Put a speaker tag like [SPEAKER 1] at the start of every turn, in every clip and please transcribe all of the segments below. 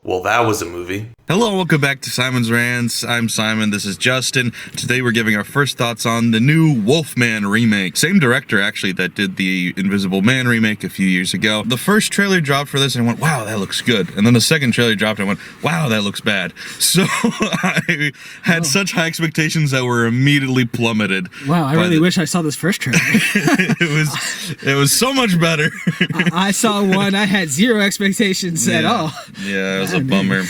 [SPEAKER 1] Well, that was a movie.
[SPEAKER 2] Hello and welcome back to Simon's Rants. I'm Simon, this is Justin. Today we're giving our first thoughts on the new Wolfman remake. Same director, actually, that did the Invisible Man remake a few years ago. The first trailer dropped for this and I went, wow, that looks good. And then the second trailer dropped and I went, wow, that looks bad. So I had such high expectations that were immediately plummeted.
[SPEAKER 3] Wow, I really wish I saw this first trailer.
[SPEAKER 2] it was so much better.
[SPEAKER 3] I saw one, I had zero expectations at all.
[SPEAKER 2] Yeah, it was a bummer.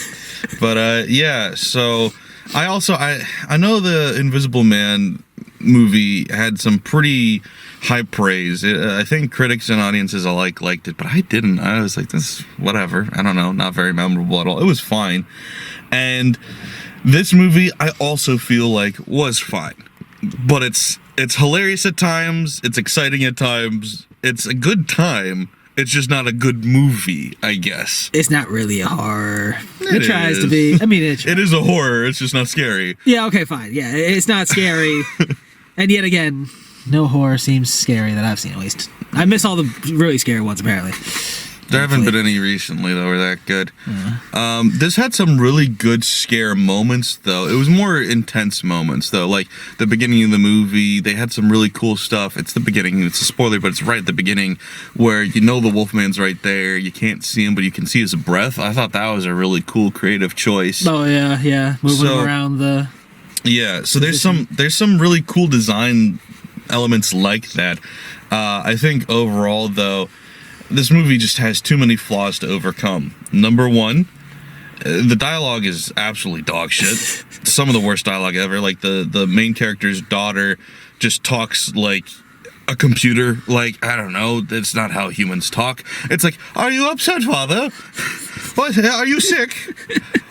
[SPEAKER 2] But yeah, so I know the Invisible Man movie had some pretty high praise. I think critics and audiences alike liked it, but I didn't. I was like, this, whatever. I don't know, not very memorable at all. It was fine. And this movie, I also feel like was fine. But it's hilarious at times, it's exciting at times, it's a good time. It's just not a good movie, I guess.
[SPEAKER 3] It's not really a horror. It tries to be. I mean,
[SPEAKER 2] it is a horror. It's just not scary.
[SPEAKER 3] Yeah, okay, fine. Yeah, it's not scary. And yet again, no horror seems scary that I've seen, at least. I miss all the really scary ones, apparently.
[SPEAKER 2] There haven't been any recently, though, were that good. This had some really good scare moments, though. It was more intense moments, though. Like, the beginning of the movie, they had some really cool stuff. It's the beginning. It's a spoiler, but it's right at the beginning where you know the Wolfman's right there. You can't see him, but you can see his breath. I thought that was a really cool, creative choice.
[SPEAKER 3] Oh, yeah. Moving around the...
[SPEAKER 2] Yeah, so there's some really cool design elements like that. I think overall, though, this movie just has too many flaws to overcome. Number one, the dialogue is absolutely dog shit. Some of the worst dialogue ever. Like the main character's daughter just talks like a computer. Like, I don't know, that's not how humans talk. It's like, are you upset, father? What? Are you sick?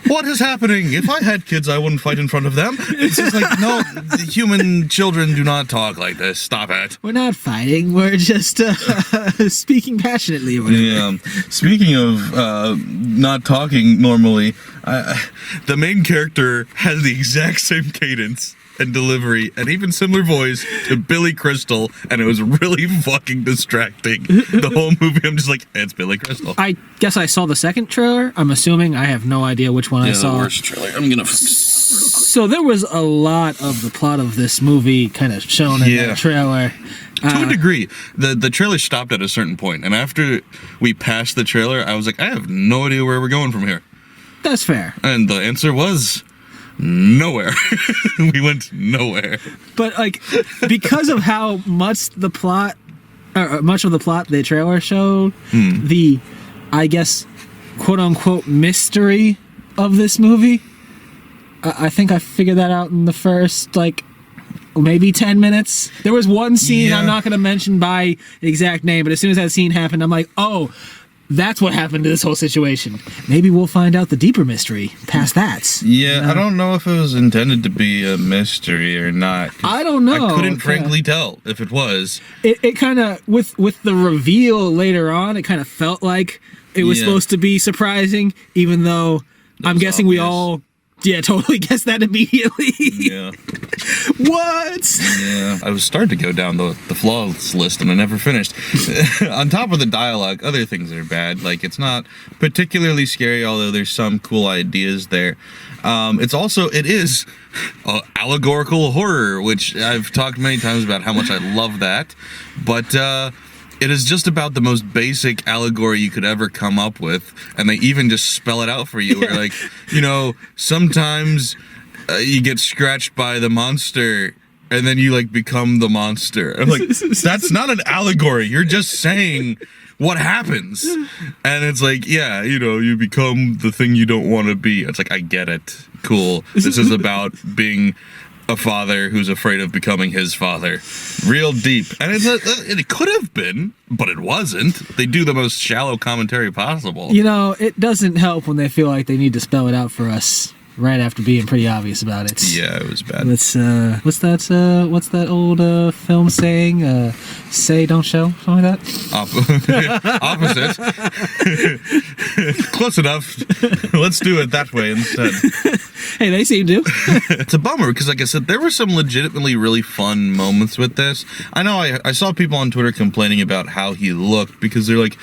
[SPEAKER 2] What is happening? If I had kids, I wouldn't fight in front of them. It's just like, no, human children do not talk like this. Stop it.
[SPEAKER 3] We're not fighting. We're just speaking passionately or whatever.
[SPEAKER 2] Yeah. Speaking of not talking normally, the main character has the exact same cadence and delivery and even similar voice to Billy Crystal, and it was really fucking distracting. The whole movie, I'm just like, it's Billy Crystal.
[SPEAKER 3] I guess I saw the second trailer. I'm assuming. I have no idea which one I saw.
[SPEAKER 2] The worst trailer. I'm gonna.
[SPEAKER 3] So there was a lot of the plot of this movie kind of shown in that trailer.
[SPEAKER 2] To a degree. The trailer stopped at a certain point, and after we passed the trailer, I was like, I have no idea where we're going from here.
[SPEAKER 3] That's fair.
[SPEAKER 2] And the answer was nowhere. We went nowhere.
[SPEAKER 3] But like, because of how much the plot, much of the plot the trailer showed, the, I guess, quote unquote mystery of this movie, I think I figured that out in the first like maybe 10 minutes. There was one scene I'm not going to mention by exact name, but as soon as that scene happened, I'm like, oh, that's what happened to this whole situation. Maybe we'll find out the deeper mystery past that.
[SPEAKER 2] Yeah, I don't know if it was intended to be a mystery or not.
[SPEAKER 3] I don't know.
[SPEAKER 2] I couldn't frankly tell if it was.
[SPEAKER 3] It kind of, with the reveal later on, it kind of felt like it was supposed to be surprising, even though I'm guessing we all... Yeah, totally guessed that immediately.
[SPEAKER 2] Yeah.
[SPEAKER 3] What?
[SPEAKER 2] Yeah. I was starting to go down the flaws list and I never finished. On top of the dialogue, other things are bad. Like, it's not particularly scary, although there's some cool ideas there. It is allegorical horror, which I've talked many times about how much I love that. But, it is just about the most basic allegory you could ever come up with, and they even just spell it out for you. Where, like, you know, sometimes you get scratched by the monster, and then you, like, become the monster. I'm like, that's not an allegory. You're just saying what happens. And it's like, yeah, you know, you become the thing you don't want to be. It's like, I get it. Cool. This is about being a father who's afraid of becoming his father. Real deep. And it could have been, but it wasn't. They do the most shallow commentary possible.
[SPEAKER 3] You know, it doesn't help when they feel like they need to spell it out for us right after being pretty obvious about it.
[SPEAKER 2] Yeah, it was bad.
[SPEAKER 3] What's that old film saying? Say, don't show? Something like that?
[SPEAKER 2] Opposite. Close enough. Let's do it that way instead.
[SPEAKER 3] Hey, they seem to.
[SPEAKER 2] It's a bummer because, like I said, there were some legitimately really fun moments with this. I know I saw people on Twitter complaining about how he looked because they're like,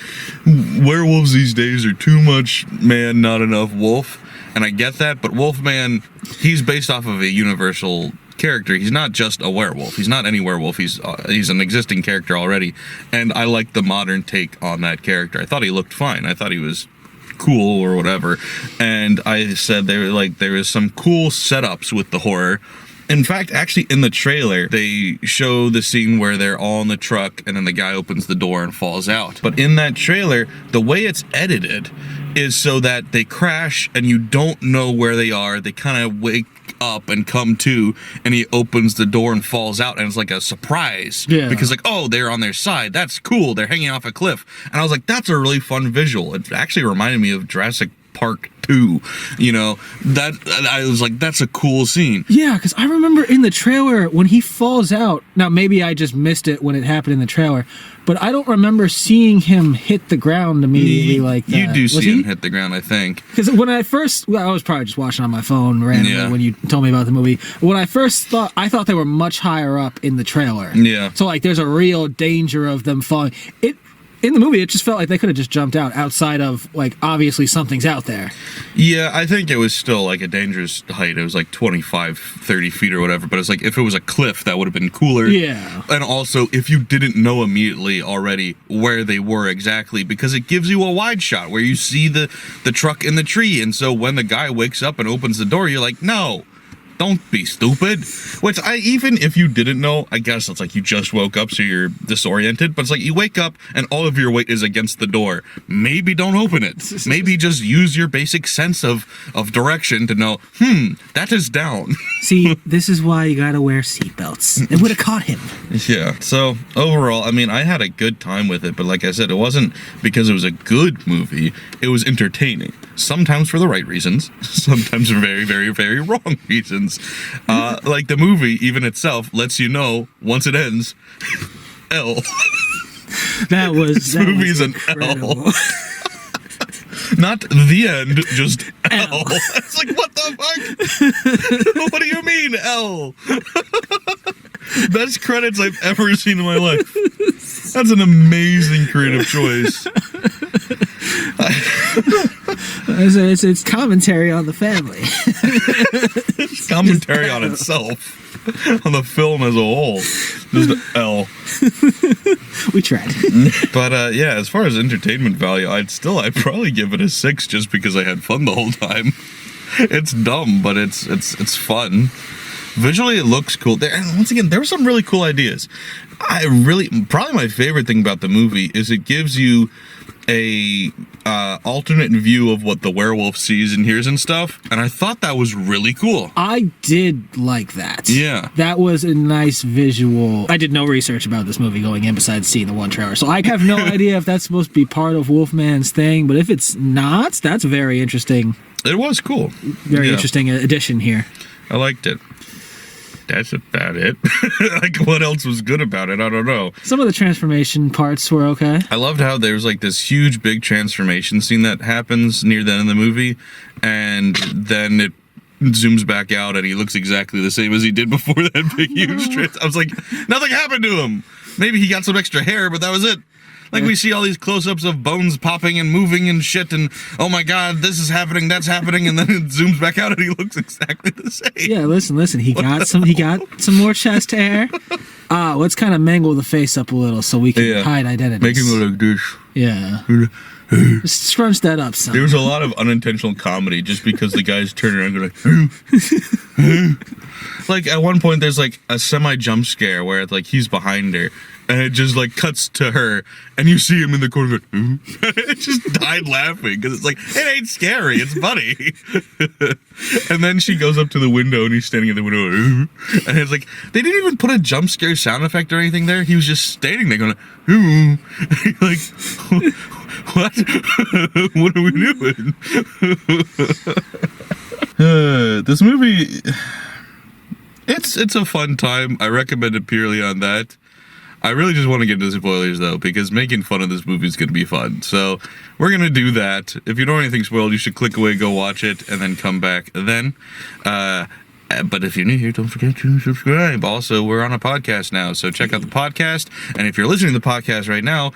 [SPEAKER 2] werewolves these days are too much man, not enough wolf. And I get that, but Wolfman, he's based off of a universal character. He's not just a werewolf. He's not any werewolf. He's an existing character already. And I like the modern take on that character. I thought he looked fine. I thought he was cool or whatever. And I said there was some cool setups with the horror. In fact, actually in the trailer, they show the scene where they're all in the truck and then the guy opens the door and falls out. But in that trailer, the way it's edited is so that they crash and you don't know where they are. They kind of wake up and come to, and he opens the door and falls out, and it's like a surprise.
[SPEAKER 3] Yeah.
[SPEAKER 2] Because like, oh, they're on their side. That's cool. They're hanging off a cliff. And I was like, that's a really fun visual. It actually reminded me of Jurassic Park 2, you know, that I was like, that's a cool scene.
[SPEAKER 3] Yeah, because I remember in the trailer when he falls out. Now, maybe I just missed it when it happened in the trailer, but I don't remember seeing him hit the ground immediately like that.
[SPEAKER 2] You do see him hit the ground, I think.
[SPEAKER 3] Because when I first, I was probably just watching on my phone randomly when you told me about the movie. When I first I thought they were much higher up in the trailer.
[SPEAKER 2] Yeah.
[SPEAKER 3] So like, there's a real danger of them falling. In the movie, it just felt like they could have just jumped out outside of, like, obviously something's out there.
[SPEAKER 2] Yeah, I think it was still, like, a dangerous height. It was, like, 25, 30 feet or whatever. But it's like, if it was a cliff, that would have been cooler.
[SPEAKER 3] Yeah.
[SPEAKER 2] And also, if you didn't know immediately already where they were exactly, because it gives you a wide shot where you see the truck in the tree. And so when the guy wakes up and opens the door, you're like, no. Don't be stupid. Which even if you didn't know, I guess it's like you just woke up so you're disoriented, but it's like you wake up and all of your weight is against the door. Maybe don't open it. Maybe just use your basic sense of direction to know, that is down.
[SPEAKER 3] See, this is why you gotta wear seatbelts. It would have caught him.
[SPEAKER 2] Yeah. So overall, I mean, I had a good time with it, but like I said, it wasn't because it was a good movie. It was entertaining. Sometimes for the right reasons, sometimes for very, very, very wrong reasons. Like the movie, even itself, lets you know once it ends, L.
[SPEAKER 3] That
[SPEAKER 2] movie's an
[SPEAKER 3] incredible.
[SPEAKER 2] L. Not the end, just L. It's like, what the fuck? What do you mean, L? Best credits I've ever seen in my life. That's an amazing creative choice.
[SPEAKER 3] It's commentary on the family.
[SPEAKER 2] It's commentary on itself. On the film as a whole. Just L.
[SPEAKER 3] We tried.
[SPEAKER 2] But yeah, as far as entertainment value, I'd probably give it a 6 just because I had fun the whole time. It's dumb, but it's fun. Visually, it looks cool. And once again, there were some really cool ideas. Probably my favorite thing about the movie is it gives you a alternate view of what the werewolf sees and hears and stuff, and I thought that was really cool.
[SPEAKER 3] I did like that.
[SPEAKER 2] Yeah.
[SPEAKER 3] That was a nice visual. I did no research about this movie going in besides seeing the one trailer, so I have no idea if that's supposed to be part of Wolfman's thing, but if it's not, that's very interesting.
[SPEAKER 2] It was cool.
[SPEAKER 3] Very interesting addition here.
[SPEAKER 2] I liked it. That's about it. Like, what else was good about it? I don't know.
[SPEAKER 3] Some of the transformation parts were okay.
[SPEAKER 2] I loved how there's like this huge big transformation scene that happens near the end of the movie, and then it zooms back out and he looks exactly the same as he did before that big huge I was like, nothing happened to him. Maybe he got some extra hair, but that was it. Like, we see all these close-ups of bones popping and moving and shit, and oh my god, this is happening, that's happening, and then it zooms back out and he looks exactly the same.
[SPEAKER 3] Yeah, listen. He got some more chest hair. Let's kind of mangle the face up a little so we can hide identities.
[SPEAKER 2] Make him look like this.
[SPEAKER 3] Yeah. Just scrunch that up some.
[SPEAKER 2] There was a lot of unintentional comedy just because the guys turn around and go like, like at one point there's like a semi-jump scare where it's like he's behind her and it just like cuts to her and you see him in the corner going, it just died laughing because it's like, it ain't scary, it's funny. And then she goes up to the window and he's standing at the window and it's like, they didn't even put a jump scare sound effect or anything there. He was just standing there going like, what? What are we doing? This movie, it's a fun time. I recommend it purely on that. I really just want to get into spoilers, though, because making fun of this movie is going to be fun. So we're going to do that. If you don't want anything spoiled, you should click away, go watch it, and then come back then. But if you're new here, don't forget to subscribe. Also, we're on a podcast now, so check out the podcast. And if you're listening to the podcast right now,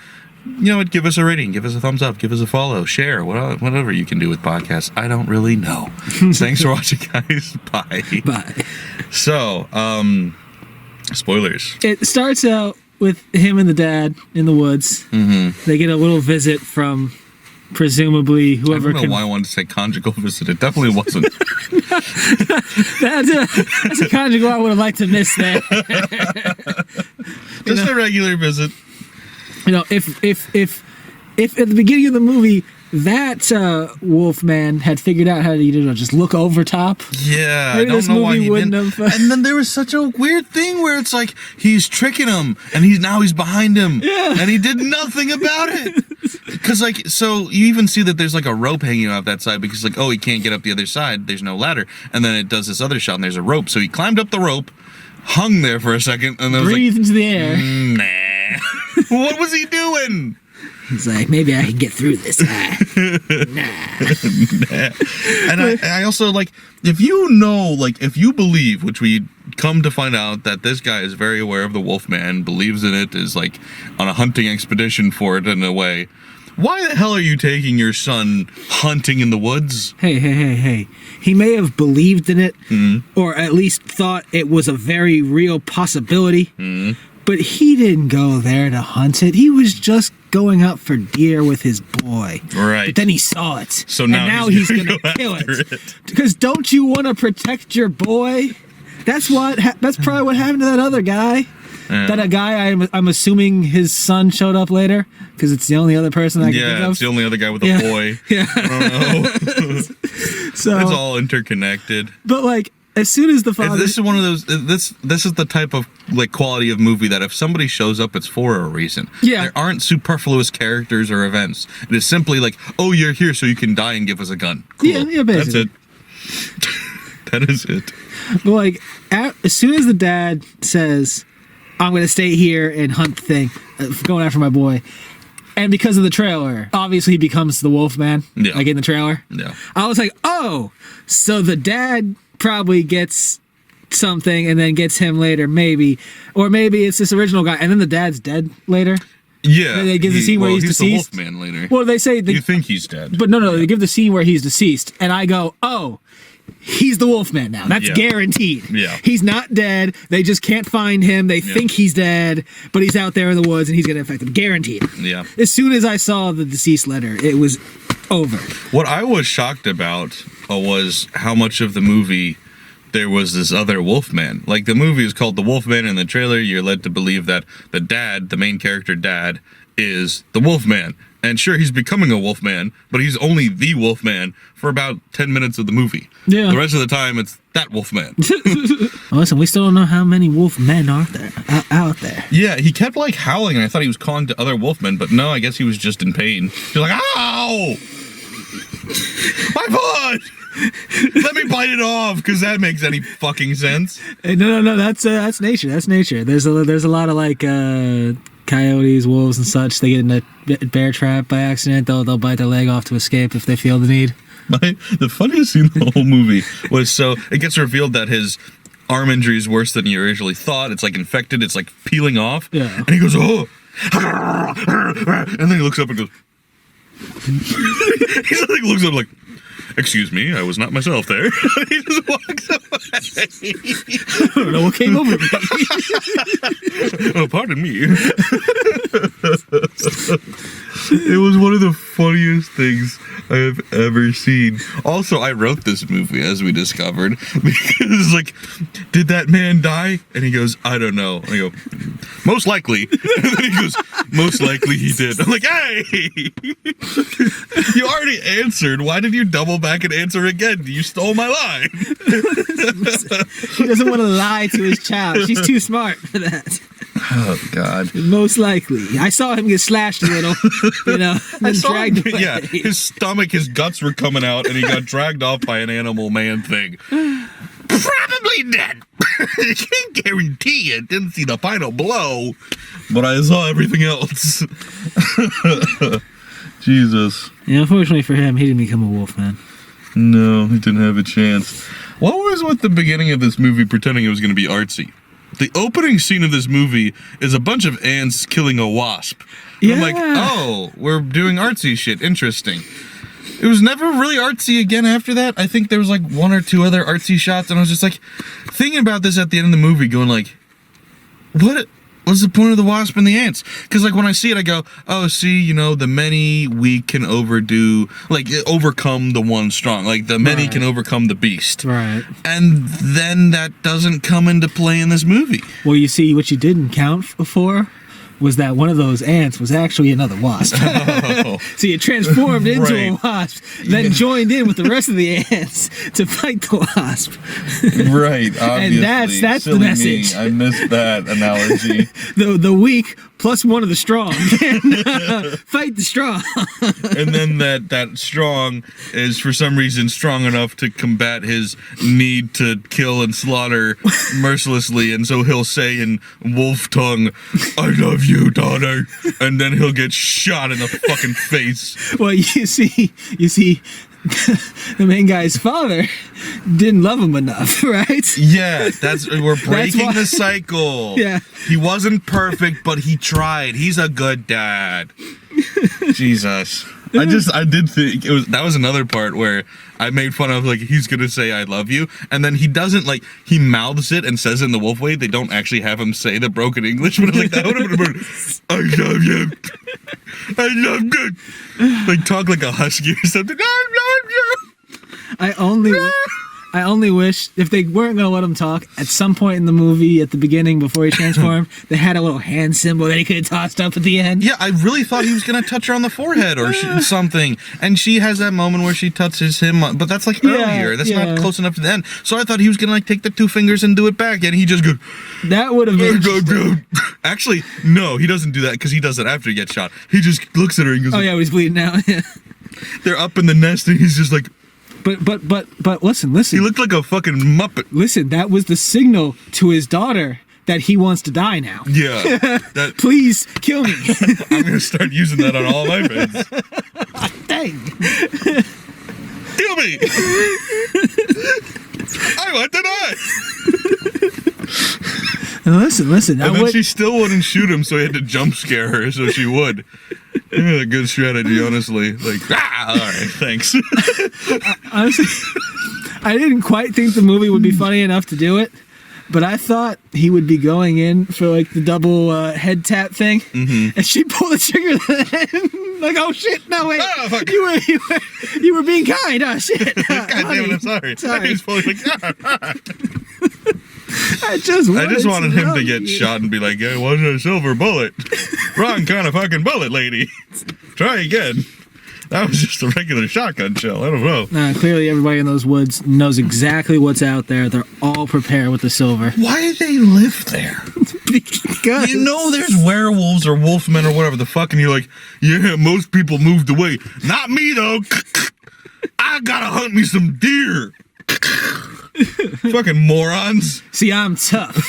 [SPEAKER 2] you know what? Give us a rating, give us a thumbs up, give us a follow, share, whatever you can do with podcasts. I don't really know. Thanks for watching, guys. Bye.
[SPEAKER 3] Bye.
[SPEAKER 2] So, spoilers.
[SPEAKER 3] It starts out with him and the dad in the woods. Mm-hmm. They get a little visit from presumably whoever.
[SPEAKER 2] I don't know why I wanted to say conjugal visit. It definitely wasn't.
[SPEAKER 3] That's a conjugal I would have liked to miss there.
[SPEAKER 2] Just a regular visit.
[SPEAKER 3] You know, if at the beginning of the movie that Wolfman had figured out how to just look over top.
[SPEAKER 2] Yeah,
[SPEAKER 3] maybe
[SPEAKER 2] I don't know why he didn't.
[SPEAKER 3] Have,
[SPEAKER 2] and then there was such a weird thing where it's like he's tricking him, and he's behind him, and he did nothing about it. Because so you even see that there's like a rope hanging off that side because he can't get up the other side. There's no ladder, and then it does this other shot, and there's a rope. So he climbed up the rope, hung there for a second, and then
[SPEAKER 3] breathed into the air.
[SPEAKER 2] Nah, what was he doing?
[SPEAKER 3] He's like, maybe I can get through this. Nah.
[SPEAKER 2] And I also, if you believe, which we come to find out that this guy is very aware of the Wolfman, believes in it, is on a hunting expedition for it in a way, why the hell are you taking your son hunting in the woods?
[SPEAKER 3] Hey. He may have believed in it, or at least thought it was a very real possibility. But he didn't go there to hunt it. He was just going out for deer with his boy.
[SPEAKER 2] Right.
[SPEAKER 3] But then he saw it.
[SPEAKER 2] So now
[SPEAKER 3] he's going to kill it. Because don't you want to protect your boy? That's probably what happened to that other guy.
[SPEAKER 2] Yeah.
[SPEAKER 3] That a guy, I'm assuming his son showed up later. Because it's the only other person I can think of.
[SPEAKER 2] Yeah, it's the only other guy with a boy.
[SPEAKER 3] Yeah.
[SPEAKER 2] I don't know.
[SPEAKER 3] So
[SPEAKER 2] it's all interconnected.
[SPEAKER 3] But as soon as the father...
[SPEAKER 2] This is one of those... This is the type of quality of movie that if somebody shows up, it's for a reason.
[SPEAKER 3] Yeah.
[SPEAKER 2] There aren't superfluous characters or events. It is simply oh, you're here so you can die and give us a gun. Cool.
[SPEAKER 3] Yeah, basically.
[SPEAKER 2] That's it. That is it.
[SPEAKER 3] But as soon as the dad says, I'm going to stay here and hunt the thing, going after my boy, and because of the trailer, obviously he becomes the Wolfman, in the trailer.
[SPEAKER 2] Yeah.
[SPEAKER 3] I was like, oh, so the dad probably gets something and then gets him later, maybe. Or maybe it's this original guy, and then the dad's dead later.
[SPEAKER 2] Yeah.
[SPEAKER 3] They give the scene where he's deceased.
[SPEAKER 2] The Wolfman later.
[SPEAKER 3] Well, they say...
[SPEAKER 2] You think he's dead.
[SPEAKER 3] But no, they give the scene where he's deceased, and I go, oh, he's the Wolfman now. That's guaranteed.
[SPEAKER 2] Yeah.
[SPEAKER 3] He's not dead. They just can't find him. They think he's dead, but he's out there in the woods, and he's going to affect them. Guaranteed.
[SPEAKER 2] Yeah.
[SPEAKER 3] As soon as I saw the deceased letter, it was over.
[SPEAKER 2] What I was shocked about was how much of the movie there was this other Wolfman. The movie is called The Wolfman. In the trailer, you're led to believe that the main character dad, is the Wolfman. And sure, he's becoming a Wolfman, but he's only the Wolfman for about 10 minutes of the movie. Yeah. The rest of the time, it's that Wolfman.
[SPEAKER 3] Listen, we still don't know how many Wolfmen are there out there.
[SPEAKER 2] Yeah, he kept howling, and I thought he was calling to other Wolfmen, but no, I guess he was just in pain. He's like, ow! My foot! Let me bite it off, because that makes any fucking sense.
[SPEAKER 3] No, that's nature. That's nature. There's a lot of coyotes, wolves, and such. They get in a bear trap by accident. They'll bite their leg off to escape if they feel the need.
[SPEAKER 2] The funniest scene in the whole movie was it gets revealed that his arm injury is worse than he originally thought. It's infected. It's peeling off.
[SPEAKER 3] Yeah.
[SPEAKER 2] And he goes, oh, and then he looks up and goes. He looks up excuse me, I was not myself there. He just walks away.
[SPEAKER 3] I don't know what came over me.
[SPEAKER 2] Oh, pardon me. It was one of the funniest things I have ever seen. Also, I wrote this movie, as we discovered, because, did that man die? And he goes, I don't know. And I go, most likely. And then he goes, most likely he did. I'm like, hey! You already answered. Why did you double back and answer again? You stole my line.
[SPEAKER 3] He doesn't want to lie to his child. She's too smart for that.
[SPEAKER 2] Oh, God.
[SPEAKER 3] Most likely. I saw him get slashed a little, and dragged away.
[SPEAKER 2] Yeah, his stomach, his guts were coming out, and he got dragged off by an animal man thing. Probably dead. I can't guarantee it. Didn't see the final blow, but I saw everything else. Jesus.
[SPEAKER 3] Yeah, unfortunately for him, he didn't become a wolf man.
[SPEAKER 2] No, he didn't have a chance. What was with the beginning of this movie pretending it was going to be artsy? The opening scene of this movie is a bunch of ants killing a wasp.
[SPEAKER 3] Yeah.
[SPEAKER 2] I'm like, oh, we're doing artsy shit. Interesting. It was never really artsy again after that. I think there was like one or two other artsy shots, and I was just like thinking about this at the end of the movie, going like, what's the point of the wasp and the ants? Because like when I see it, I go, oh, see, you know, the many weak can overcome the one strong. Like the many can overcome the beast.
[SPEAKER 3] Right.
[SPEAKER 2] And then that doesn't come into play in this movie.
[SPEAKER 3] Well, you see, what you didn't count for was that one of those ants was actually another wasp.
[SPEAKER 2] Oh.
[SPEAKER 3] So you transformed into a
[SPEAKER 2] Right.
[SPEAKER 3] wasp, then joined in with the rest of the ants to fight the wasp.
[SPEAKER 2] Right, obviously.
[SPEAKER 3] And that's the
[SPEAKER 2] Silly
[SPEAKER 3] message.
[SPEAKER 2] Me. I missed that analogy.
[SPEAKER 3] The weak plus one of the strong can fight the strong.
[SPEAKER 2] And then that strong is for some reason strong enough to combat his need to kill and slaughter mercilessly, and so he'll say in wolf tongue, I love you, daughter, and then he'll get shot in the fucking face.
[SPEAKER 3] Well, you see, the main guy's father didn't love him enough, right?
[SPEAKER 2] Yeah, we're breaking
[SPEAKER 3] why-
[SPEAKER 2] the cycle.
[SPEAKER 3] Yeah.
[SPEAKER 2] He wasn't perfect, but he tried. He's a good dad. Jesus. I did think that was another part where I made fun of, like, he's gonna say I love you, and then he doesn't, like, he mouths it and says it in the wolf way. They don't actually have him say the broken English, but I'm like, that would have been I love you. I love you. Like, talk like a husky or something. I love you.
[SPEAKER 3] I only wish if they weren't gonna let him talk at some point in the movie at the beginning before he transformed, they had a little hand symbol that he could have tossed up at the end.
[SPEAKER 2] Yeah, I really thought he was gonna touch her on the forehead or something, and she has that moment where she touches him, but that's like earlier. That's not close enough to the end. So I thought he was gonna like take the two fingers and do it back, and he just goes.
[SPEAKER 3] That would have been.
[SPEAKER 2] Actually, no, he doesn't do that because he does it after he gets shot. He just looks at her and goes.
[SPEAKER 3] Oh yeah, he's bleeding out.
[SPEAKER 2] They're up in the nest, and he's just like.
[SPEAKER 3] But listen.
[SPEAKER 2] He looked like a fucking Muppet.
[SPEAKER 3] Listen, that was the signal to his daughter that he wants to die now.
[SPEAKER 2] Yeah.
[SPEAKER 3] Please kill me.
[SPEAKER 2] I'm gonna start using that on all my vids.
[SPEAKER 3] Dang.
[SPEAKER 2] Kill me! I want to die!
[SPEAKER 3] And listen.
[SPEAKER 2] And then she still wouldn't shoot him, so he had to jump scare her so she would. A good strategy, honestly. Like, all right, thanks.
[SPEAKER 3] Honestly, I didn't quite think the movie would be funny enough to do it, but I thought he would be going in for like the double head tap thing, and she pulled the trigger then. Like, oh shit, no wait,
[SPEAKER 2] Oh, fuck.
[SPEAKER 3] you were being kind, oh shit.
[SPEAKER 2] God damn it, I'm sorry. He was probably like,
[SPEAKER 3] I just
[SPEAKER 2] wanted him to get shot and be like, it wasn't a silver bullet. Wrong kind of fucking bullet, lady. Try again. That was just a regular shotgun shell. I don't know.
[SPEAKER 3] Clearly everybody in those woods knows exactly what's out there. They're all prepared with the silver.
[SPEAKER 2] Why do they live there?
[SPEAKER 3] Because
[SPEAKER 2] You know there's werewolves or wolfmen or whatever the fuck, and you're like, yeah, most people moved away. Not me, though. I gotta hunt me some deer. Fucking morons.
[SPEAKER 3] See, I'm tough.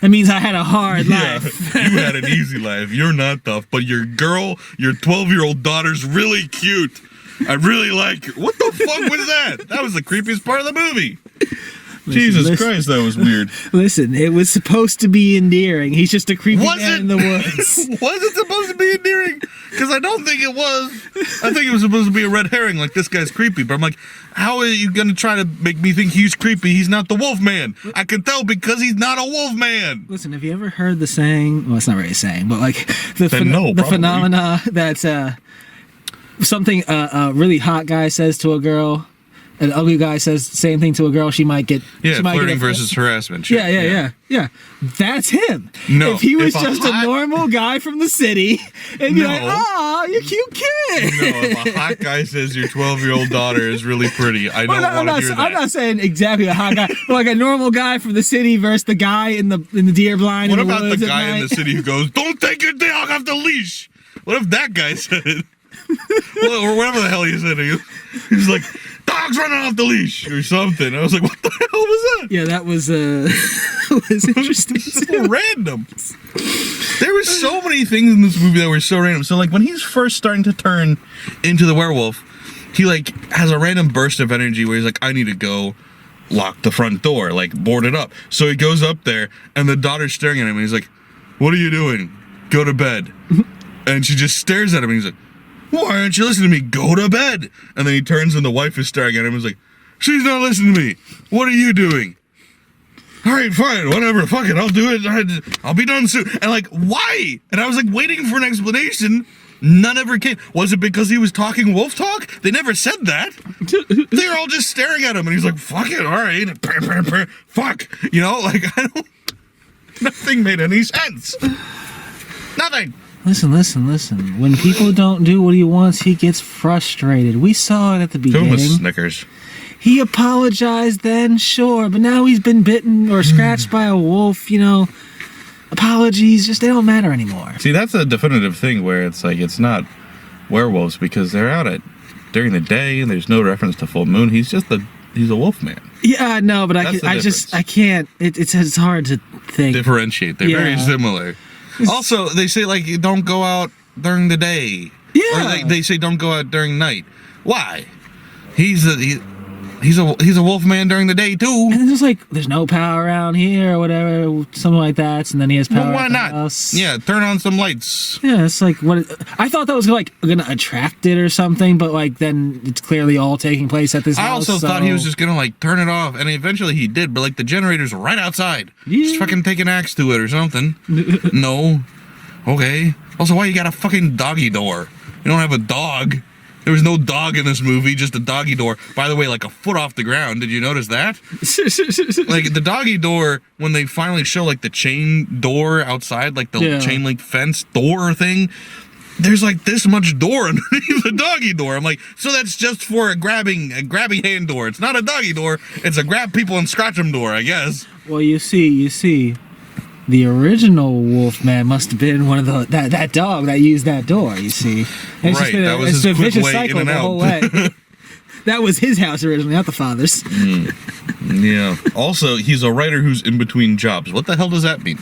[SPEAKER 3] That means I had a hard
[SPEAKER 2] Yeah,
[SPEAKER 3] life.
[SPEAKER 2] you had an easy life. You're not tough, but your 12-year-old daughter's really cute. I really like her. What the fuck was that? That was the creepiest part of the movie. Jesus Christ, that was weird.
[SPEAKER 3] Listen, it was supposed to be endearing. He's just a creepy
[SPEAKER 2] Was
[SPEAKER 3] man
[SPEAKER 2] it?
[SPEAKER 3] in the woods.
[SPEAKER 2] Was it supposed to be endearing? Because I don't think it was. I think it was supposed to be a red herring, like this guy's creepy. But I'm like, how are you going to try to make me think he's creepy? He's not the wolf man. I can tell because he's not a wolf man.
[SPEAKER 3] Listen, have you ever heard the saying? Well, it's not really a saying, but like the
[SPEAKER 2] probably.
[SPEAKER 3] phenomena that something a really hot guy says to a girl, an ugly guy says the same thing to a girl, she might get
[SPEAKER 2] Flirting versus harassment. Sure.
[SPEAKER 3] Yeah. That's him.
[SPEAKER 2] No,
[SPEAKER 3] if he was
[SPEAKER 2] if a
[SPEAKER 3] just
[SPEAKER 2] hot-
[SPEAKER 3] a normal guy from the city, and be
[SPEAKER 2] No.
[SPEAKER 3] like, "Oh, you cute kid."
[SPEAKER 2] No, if a hot guy says your 12-year-old daughter is really pretty, I don't want to hear that.
[SPEAKER 3] I'm not saying exactly a hot guy, but like a normal guy from the city versus the guy in the deer blind.
[SPEAKER 2] What
[SPEAKER 3] in the
[SPEAKER 2] about the
[SPEAKER 3] woods at
[SPEAKER 2] guy in
[SPEAKER 3] night.
[SPEAKER 2] the city who goes, "Don't take your dog off the leash"? What if that guy said it? Well, or whatever the hell he said. He's like, "Dog's running off the leash" or something. I was like, "What the hell was that?"
[SPEAKER 3] Yeah, that was was interesting
[SPEAKER 2] So random. There were so many things in this movie that were so random. So like when he's first starting to turn into the werewolf, he like has a random burst of energy where he's like, I need to go lock the front door, like board it up. So he goes up there and the daughter's staring at him and he's like, what are you doing? Go to bed. And she just stares at him and he's like, why aren't you listening to me? Go to bed. And then he turns and the wife is staring at him and he's like, she's not listening to me. What are you doing? All right, fine, whatever, fuck it, I'll do it. I'll be done soon. And like, why? And I was like waiting for an explanation. None ever came. Was it because he was talking wolf talk? They never said that. They were all just staring at him and he's like, fuck it, all right. Fuck. You know, like, nothing made any sense. Nothing.
[SPEAKER 3] Listen. When people don't do what he wants, he gets frustrated. We saw it at the beginning.
[SPEAKER 2] With Snickers.
[SPEAKER 3] He apologized then, sure, but now he's been bitten or scratched by a wolf, you know. Apologies, just they don't matter anymore.
[SPEAKER 2] See, that's a definitive thing where it's like, it's not werewolves because they're out during the day and there's no reference to full moon. He's a wolf man.
[SPEAKER 3] Yeah, no, but I can't, it's hard to think.
[SPEAKER 2] Differentiate. They're very similar. Also, they say like, don't go out during the day.
[SPEAKER 3] Yeah.
[SPEAKER 2] Or they say don't go out during night. Why? He's a wolf man during the day too.
[SPEAKER 3] And there's like, there's no power around here or whatever, something like that. And then he has power.
[SPEAKER 2] Well, why
[SPEAKER 3] at the
[SPEAKER 2] not?
[SPEAKER 3] house.
[SPEAKER 2] Yeah, turn on some lights.
[SPEAKER 3] Yeah, it's like what I thought that was like gonna attract it or something, but like then it's clearly all taking place at this house.
[SPEAKER 2] I also thought he was just gonna like turn it off, and eventually he did. But like the generator's right outside.
[SPEAKER 3] Yeah.
[SPEAKER 2] Just fucking take an axe to it or something. No. Okay. Also, why you got a fucking doggy door? You don't have a dog. There was no dog in this movie, just a doggy door. By the way, like a foot off the ground. Did you notice that? Like the doggy door, when they finally show like the chain door outside, like the chain link fence door thing, there's like this much door underneath the doggy door. I'm like, so that's just for a grabbing hand door. It's not a doggy door. It's a grab people and scratch them door, I guess.
[SPEAKER 3] Well, you see. The original Wolfman must have been one of that dog that used that door. You see, it's
[SPEAKER 2] right? That was his quick way in and out.
[SPEAKER 3] That was his house originally, not the father's.
[SPEAKER 2] Yeah. Also, he's a writer who's in between jobs. What the hell does that mean?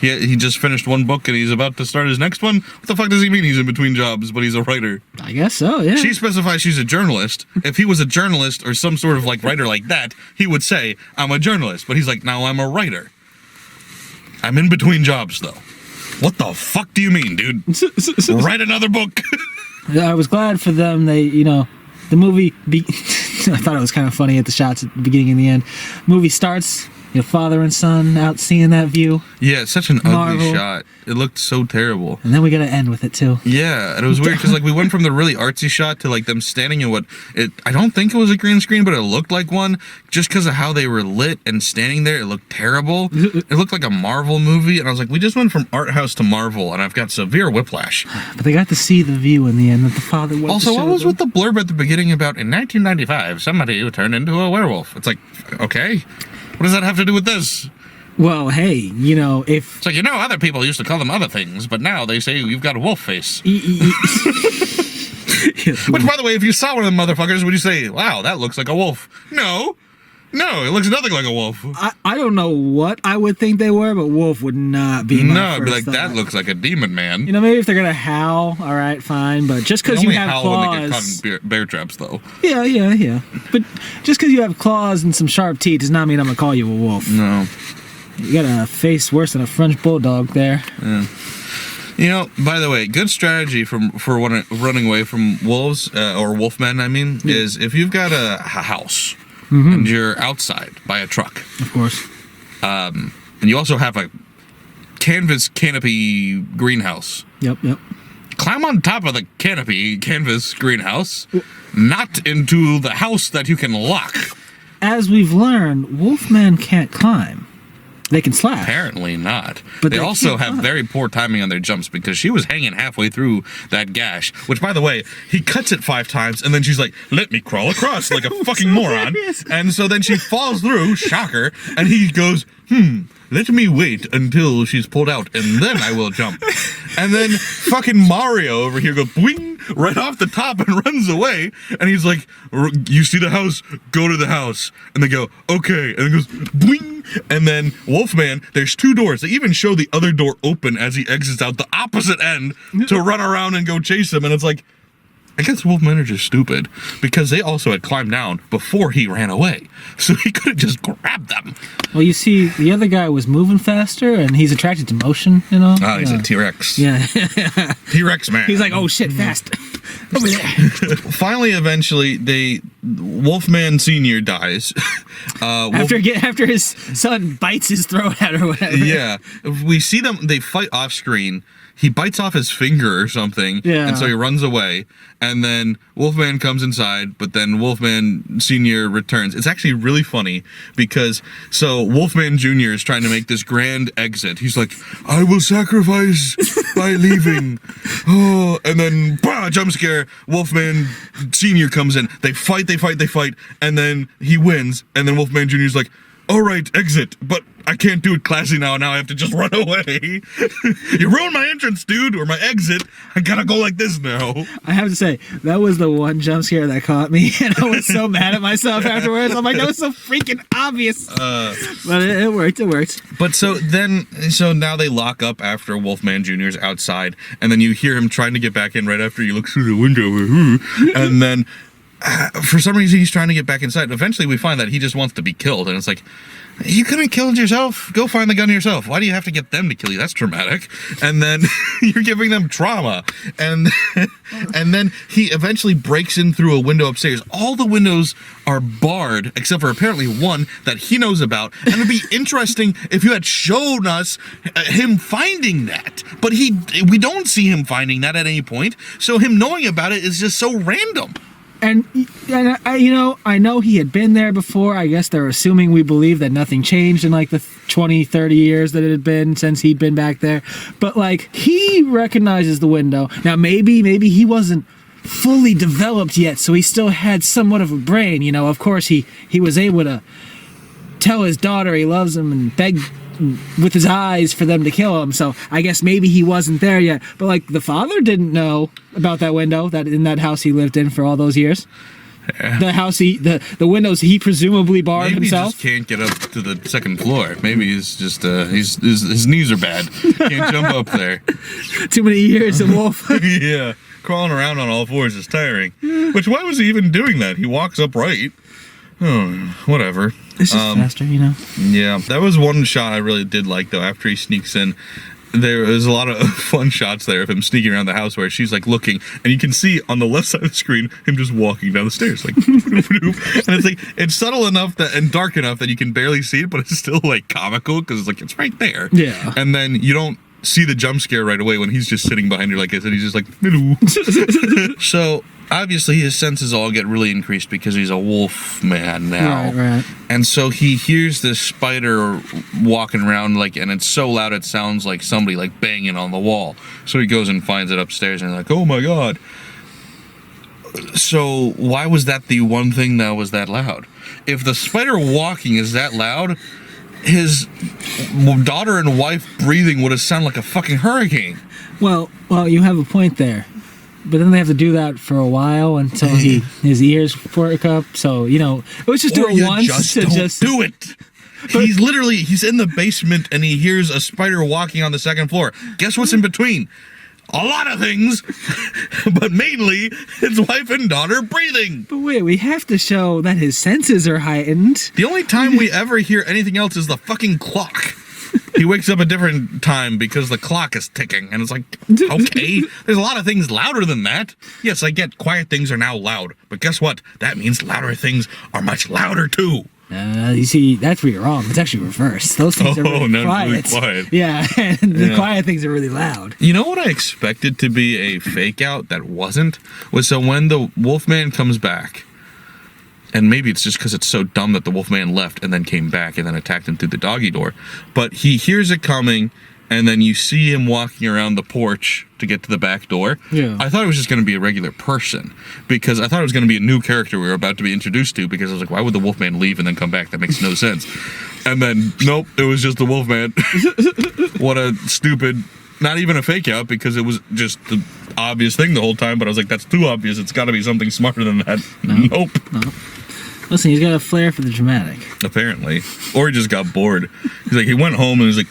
[SPEAKER 2] He just finished one book and he's about to start his next one. What the fuck does he mean? He's in between jobs, but he's a writer.
[SPEAKER 3] I guess so. Yeah.
[SPEAKER 2] She specifies she's a journalist. If he was a journalist or some sort of like writer like that, he would say, "I'm a journalist." But he's like, "Now I'm a writer." I'm in between jobs, though. What the fuck do you mean, dude? Write another book.
[SPEAKER 3] I was glad for them. They, the movie. I thought it was kind of funny at the shots at the beginning and the end. Movie starts. Father and son out seeing that view.
[SPEAKER 2] Yeah, it's such an ugly shot. It looked so terrible.
[SPEAKER 3] And then we got to end with it too.
[SPEAKER 2] Yeah, and it was weird because like we went from the really artsy shot to like them standing in I don't think it was a green screen, but it looked like one just because of how they were lit and standing there. It looked terrible. It looked like a Marvel movie, and I was like, we just went from art house to Marvel, and I've got severe whiplash.
[SPEAKER 3] But they got to see the view in the end that the father was.
[SPEAKER 2] Also, what was with the blurb at the beginning about in 1995 somebody who turned into a werewolf? It's like, okay. What does that have to do with this?
[SPEAKER 3] Well, hey, if...
[SPEAKER 2] It's like, other people used to call them other things, but now they say you've got a wolf face. Which, by the way, if you saw one of them motherfuckers, would you say, wow, that looks like a wolf? No, it looks nothing like a wolf.
[SPEAKER 3] I don't know what I would think they were, but wolf would not be my
[SPEAKER 2] No, I'd be like,
[SPEAKER 3] thought.
[SPEAKER 2] That looks like a demon man.
[SPEAKER 3] Maybe if they're going to howl, all right, fine, but just because you have
[SPEAKER 2] claws...
[SPEAKER 3] They
[SPEAKER 2] only howl when they get caught in bear traps, though.
[SPEAKER 3] Yeah. But just because you have claws and some sharp teeth does not mean I'm going to call you a wolf.
[SPEAKER 2] No.
[SPEAKER 3] You got a face worse than a French bulldog there.
[SPEAKER 2] Yeah. By the way, good strategy for running away from wolves, or wolfmen, is if you've got a house... Mm-hmm. And you're outside by a truck.
[SPEAKER 3] Of course.
[SPEAKER 2] And you also have a canvas canopy greenhouse.
[SPEAKER 3] Yep.
[SPEAKER 2] Climb on top of the canvas greenhouse, not into the house that you can lock.
[SPEAKER 3] As we've learned, wolfmen can't climb. They can slash.
[SPEAKER 2] Apparently not.
[SPEAKER 3] But
[SPEAKER 2] they also have very poor timing on their jumps because she was hanging halfway through that gash, which, by the way, he cuts it 5 times, and then she's like, let me crawl across like a fucking moron. And so then she falls through, shocker, and he goes, let me wait until she's pulled out, and then I will jump. And then fucking Mario over here goes boing right off the top and runs away. And he's like, you see the house? Go to the house. And they go, okay. And it goes boing. And then Wolfman, there's 2 doors. They even show the other door open as he exits out the opposite end to run around and go chase him. And it's like, I guess Wolfmen are just stupid because they also had climbed down before he ran away. So he could have just grabbed them.
[SPEAKER 3] Well, you see, the other guy was moving faster and he's attracted to motion, you know?
[SPEAKER 2] Oh, he's a T-Rex.
[SPEAKER 3] Yeah.
[SPEAKER 2] T-Rex man.
[SPEAKER 3] He's like, oh shit, fast. Over there.
[SPEAKER 2] Finally, eventually, Wolfman Sr. dies.
[SPEAKER 3] After his son bites his throat out or whatever.
[SPEAKER 2] Yeah. We see them, they fight off screen. He bites off his finger or something, and so he runs away. And then Wolfman comes inside, but then Wolfman Sr. returns. It's actually really funny because, so Wolfman Jr. is trying to make this grand exit. He's like, I will sacrifice by leaving. Oh, and then, bah, jump scare, Wolfman Sr. comes in. They fight, and then he wins. And then Wolfman Jr. is like, all right, exit, but I can't do it classy now. Now I have to just run away. You ruined my entrance, dude, or my exit. I gotta go like this now.
[SPEAKER 3] I have to say, that was the one jump scare that caught me, and I was so mad at myself afterwards. I'm like, that was so freaking obvious. But it worked.
[SPEAKER 2] But so now they lock up after Wolfman Jr.'s outside, and then you hear him trying to get back in right after you look through the window. And then for some reason he's trying to get back inside. Eventually we find that he just wants to be killed, and it's like, you could have killed yourself. Go find the gun yourself. Why do you have to get them to kill you? That's traumatic. And then you're giving them trauma. And then he eventually breaks in through a window upstairs. All the windows are barred except for apparently one that he knows about. And it'd be interesting if you had shown us him finding that. But we don't see him finding that at any point. So him knowing about it is just so random.
[SPEAKER 3] And I know he had been there before. I guess they're assuming we believe that nothing changed in like the 20, 30 years that it had been since he'd been back there. But like, he recognizes the window. Now maybe he wasn't fully developed yet, so he still had somewhat of a brain. You know, of course he was able to tell his daughter he loves him and beg with his eyes for them to kill him. So I guess maybe he wasn't there yet. But like, the father didn't know about that window that in that house he lived in for all those years. Yeah. The house the windows he presumably barred himself.
[SPEAKER 2] Maybe he just can't get up to the 2nd floor. Maybe he's just his knees are bad. Can't jump up there.
[SPEAKER 3] Too many years of wolf.
[SPEAKER 2] Yeah, crawling around on all 4s is tiring. Which, why was he even doing that? He walks upright. Oh, whatever.
[SPEAKER 3] It's just faster, you know?
[SPEAKER 2] Yeah, that was one shot I really did like, though. After he sneaks in, there was a lot of fun shots there of him sneaking around the house where she's like looking, and you can see on the left side of the screen him just walking down the stairs, like, and it's like, it's subtle enough that and dark enough that you can barely see it, but it's still like comical because it's like, it's right there.
[SPEAKER 3] Yeah.
[SPEAKER 2] And then you don't see the jump scare right away when he's just sitting behind her like this, and he's just like, hello. So obviously his senses all get really increased because he's a wolf man now.
[SPEAKER 3] Right.
[SPEAKER 2] And so he hears this spider walking around, like, and it's so loud it sounds like somebody like banging on the wall. So he goes and finds it upstairs and like, oh my god. So why was that the one thing that was that loud? If the spider walking is that loud, his daughter and wife breathing would have sounded like a fucking hurricane.
[SPEAKER 3] Well, you have a point there. But then they have to do that for a while until his ears work up. So, you know, let's just do it once.
[SPEAKER 2] Just do it. He's in the basement and he hears a spider walking on the 2nd floor. Guess what's in between? A lot of things, but mainly his wife and daughter breathing.
[SPEAKER 3] But wait, we have to show that his senses are heightened.
[SPEAKER 2] The only time we ever hear anything else is the fucking clock. He wakes up a different time because the clock is ticking, and it's like, okay, there's a lot of things louder than that. Yes, I get quiet things are now loud, but guess what? That means louder things are much louder too.
[SPEAKER 3] You see, that's where you're wrong. It's actually reversed. Those things are really quiet.
[SPEAKER 2] Really quiet.
[SPEAKER 3] Yeah, and the quiet things are really loud.
[SPEAKER 2] You know what I expected to be a fake out that wasn't? Was so when the Wolfman comes back, and maybe it's just because it's so dumb that the Wolfman left and then came back and then attacked him through the doggy door, but he hears it coming and then you see him walking around the porch to get to the back door.
[SPEAKER 3] Yeah.
[SPEAKER 2] I thought it was just going to be a regular person, because I thought it was going to be a new character we were about to be introduced to, because I was like, why would the Wolfman leave and then come back? That makes no sense. And then, nope, it was just the Wolfman. What a stupid, not even a fake out, because it was just the obvious thing the whole time, but I was like, that's too obvious. It's got to be something smarter than that. Nope.
[SPEAKER 3] Listen, he's got a flair for the dramatic.
[SPEAKER 2] Apparently. Or he just got bored. He's like, he went home and was like,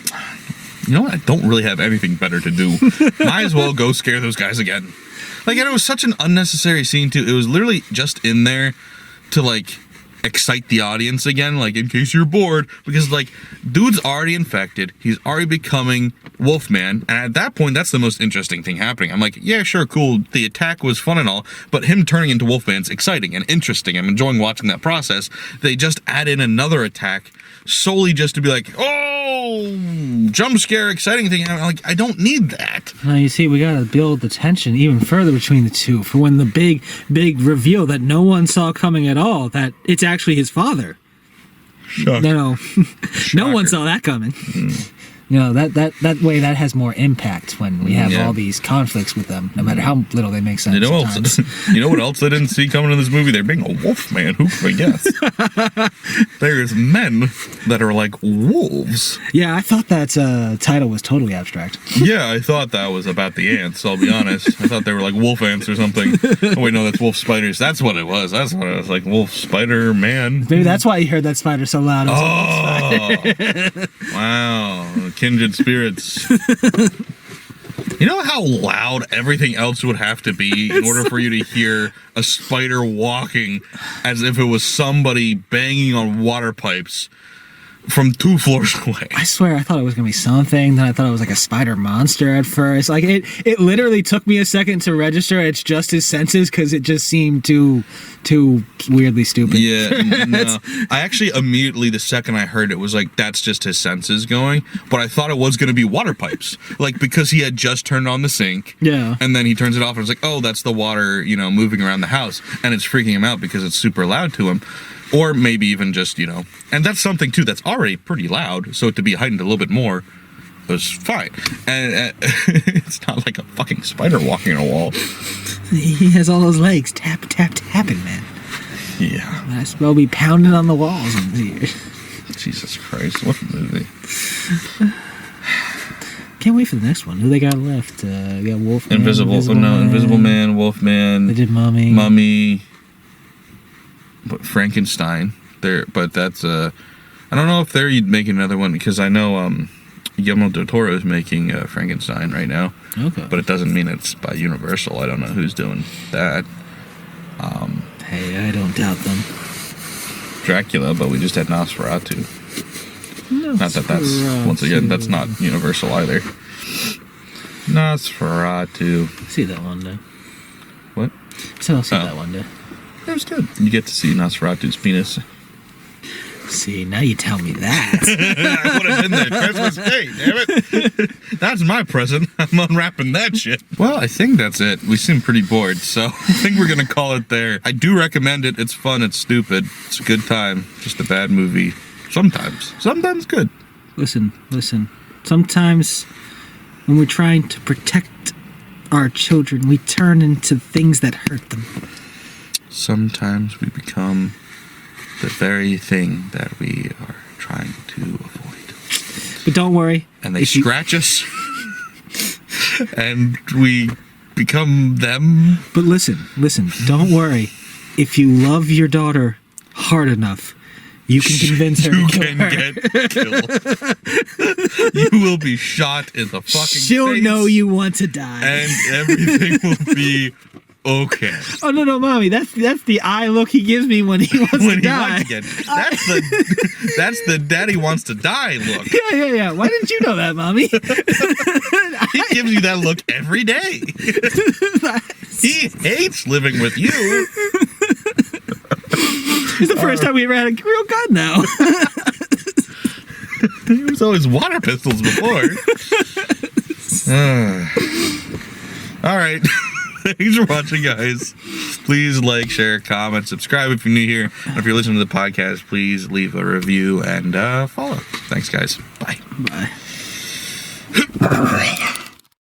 [SPEAKER 2] you know what? I don't really have anything better to do. Might as well go scare those guys again. Like, and it was such an unnecessary scene, too. It was literally just in there to, like, excite the audience again, like, in case you're bored. Because, like, dude's already infected. He's already becoming Wolfman. And at that point, that's the most interesting thing happening. I'm like, yeah, sure, cool. The attack was fun and all. But him turning into Wolfman's exciting and interesting. I'm enjoying watching that process. They just add in another attack solely just to be like, oh, jump scare, exciting thing. I'm like, I don't need that.
[SPEAKER 3] Now, you see, we gotta build the tension even further between the two for when the big reveal that no one saw coming at all, that it's actually his father.
[SPEAKER 2] Shocker.
[SPEAKER 3] No, no one saw that coming. You know, that way that has more impact when we have all these conflicts with them, no matter how little they make sense.
[SPEAKER 2] You know what else I didn't see coming in this movie? They're being a wolf man. Who could I guess? There's men that are like wolves.
[SPEAKER 3] Yeah, I thought that title was totally abstract.
[SPEAKER 2] Yeah, I thought that was about the ants, I'll be honest. I thought they were like wolf ants or something. Oh, wait, no, that's wolf spiders. That's what it was. That's what it was, like wolf spider man.
[SPEAKER 3] Maybe that's why you heard that spider so loud.
[SPEAKER 2] Wow. Kindred spirits. You know how loud everything else would have to be in order for you to hear a spider walking as if it was somebody banging on water pipes from 2 floors away?
[SPEAKER 3] I swear I thought it was gonna be something, then I thought it was like a spider monster at first. Like it literally took me a second to register it's just his senses, because it just seemed too weirdly stupid.
[SPEAKER 2] Yeah, no. I actually immediately, the second I heard it, was like, that's just his senses going. But I thought it was going to be water pipes. Like, because he had just turned on the sink.
[SPEAKER 3] Yeah.
[SPEAKER 2] And then he turns it off and it's like, oh, that's the water, you know, moving around the house. And it's freaking him out because it's super loud to him. Or maybe even just, you know, and that's something too that's already pretty loud. So to be heightened a little bit more was fine. And it's not like a fucking spider walking on a wall.
[SPEAKER 3] He has all those legs tapping, man.
[SPEAKER 2] Yeah.
[SPEAKER 3] Might as well be pounding on the walls in his ears.
[SPEAKER 2] Jesus Christ, what a movie.
[SPEAKER 3] Can't wait for the next one. Who they got left? They got Wolfman,
[SPEAKER 2] Invisible Man, Wolfman.
[SPEAKER 3] They did Mummy.
[SPEAKER 2] But Frankenstein. But that's I don't know if they're making another one, because I know Guillermo del Toro is making Frankenstein right now.
[SPEAKER 3] Okay.
[SPEAKER 2] But it doesn't mean it's by Universal. I don't know who's doing that.
[SPEAKER 3] Hey, I don't doubt them.
[SPEAKER 2] Dracula, but we just had Nosferatu. Not that that's, once again, that's not Universal either. Nosferatu.
[SPEAKER 3] See that one day.
[SPEAKER 2] What?
[SPEAKER 3] So I'll see that one day.
[SPEAKER 2] It was good. You get to see Nosferatu's penis.
[SPEAKER 3] See, now you tell me that.
[SPEAKER 2] I would have been there Christmas Day, damn it. That's my present. I'm unwrapping that shit. Well, I think that's it. We seem pretty bored, so I think we're going to call it there. I do recommend it. It's fun. It's stupid. It's a good time. Just a bad movie. Sometimes. Sometimes good.
[SPEAKER 3] Listen. Sometimes when we're trying to protect our children, we turn into things that hurt them.
[SPEAKER 2] Sometimes we become the very thing that we are trying to avoid.
[SPEAKER 3] But don't worry.
[SPEAKER 2] And they scratch us. And we become them.
[SPEAKER 3] But listen. Don't worry. If you love your daughter hard enough, you can convince her to kill her.
[SPEAKER 2] Get killed. You will be shot in the fucking
[SPEAKER 3] She'll
[SPEAKER 2] face.
[SPEAKER 3] know you want to die.
[SPEAKER 2] And everything will be okay.
[SPEAKER 3] Oh no, mommy! That's the eye look he gives me when he wants to die.
[SPEAKER 2] That's the daddy wants to die look.
[SPEAKER 3] Yeah. Why didn't you know that, mommy?
[SPEAKER 2] He gives you that look every day. He hates living with you.
[SPEAKER 3] It's the first time we ever had a real gun now.
[SPEAKER 2] There was always water pistols before. All right. Thanks for watching, guys. Please like, share, comment, subscribe if you're new here. And if you're listening to the podcast, please leave a review and follow. Thanks, guys. Bye.
[SPEAKER 3] Bye.